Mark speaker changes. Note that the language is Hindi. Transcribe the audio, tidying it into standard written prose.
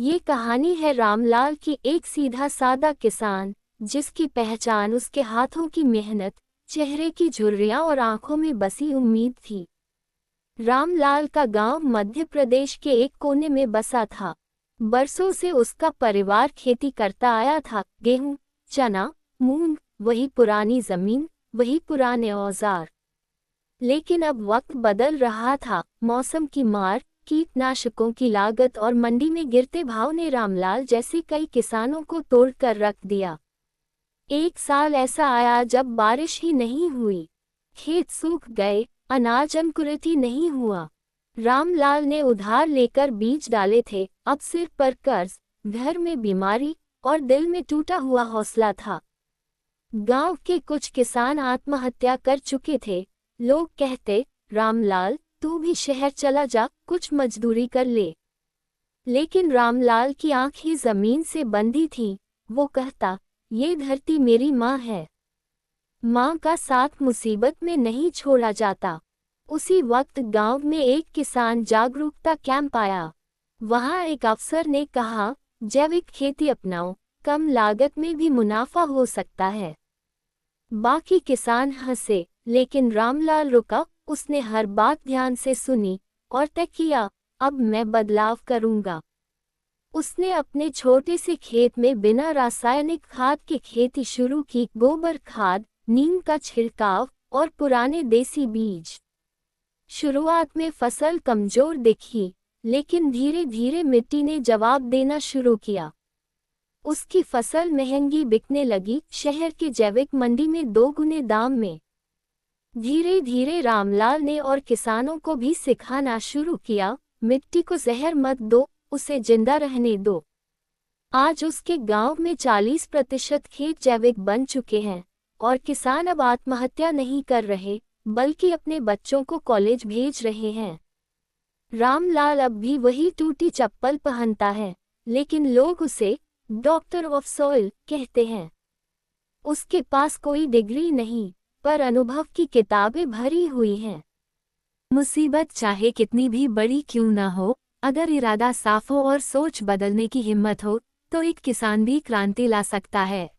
Speaker 1: ये कहानी है रामलाल की, एक सीधा सादा किसान जिसकी पहचान उसके हाथों की मेहनत, चेहरे की झुर्रियां और आंखों में बसी उम्मीद थी। रामलाल का गांव मध्य प्रदेश के एक कोने में बसा था। बरसों से उसका परिवार खेती करता आया था। गेहूं, चना, मूंग, वही पुरानी जमीन, वही पुराने औजार। लेकिन अब वक्त बदल रहा था। मौसम की मार, कीटनाशकों की लागत और मंडी में गिरते भाव ने रामलाल जैसे कई किसानों को तोड़ कर रख दिया। एक साल ऐसा आया जब बारिश ही नहीं हुई, खेत सूख गए, अनाज अंकुरित ही नहीं हुआ। रामलाल ने उधार लेकर बीज डाले थे, अब सिर पर कर्ज, घर में बीमारी और दिल में टूटा हुआ हौसला था। गांव के कुछ किसान आत्महत्या कर चुके थे। लोग कहते, रामलाल तू भी शहर चला जा, कुछ मजदूरी कर ले। लेकिन रामलाल की आंख ही जमीन से बंधी थी। वो कहता, ये धरती मेरी माँ है। माँ का साथ मुसीबत में नहीं छोड़ा जाता। उसी वक्त गांव में एक किसान जागरूकता कैंप आया। वहां एक अफसर ने कहा, जैविक खेती अपनाओ, कम लागत में भी मुनाफा हो सकता है। बाकी किसान हंसे, लेकिन रामलाल रुका। उसने हर बात ध्यान से सुनी और तय किया, अब मैं बदलाव करूंगा। उसने अपने छोटे से खेत में बिना रासायनिक खाद की खेती शुरू की। गोबर खाद, नीम का छिड़काव और पुराने देसी बीज। शुरुआत में फसल कमजोर दिखी, लेकिन धीरे धीरे मिट्टी ने जवाब देना शुरू किया। उसकी फसल महंगी बिकने लगी, शहर की जैविक मंडी में 2 गुने दाम में। धीरे धीरे रामलाल ने और किसानों को भी सिखाना शुरू किया, मिट्टी को जहर मत दो, उसे जिंदा रहने दो। आज उसके गांव में 40% खेत जैविक बन चुके हैं और किसान अब आत्महत्या नहीं कर रहे, बल्कि अपने बच्चों को कॉलेज भेज रहे हैं। रामलाल अब भी वही टूटी चप्पल पहनता है, लेकिन लोग उसे डॉक्टर ऑफ सॉइल कहते हैं। उसके पास कोई डिग्री नहीं, पर अनुभव की किताबें भरी हुई हैं। मुसीबत चाहे कितनी भी बड़ी क्यों ना हो, अगर इरादा साफ हो और सोच बदलने की हिम्मत हो, तो एक किसान भी क्रांति ला सकता है।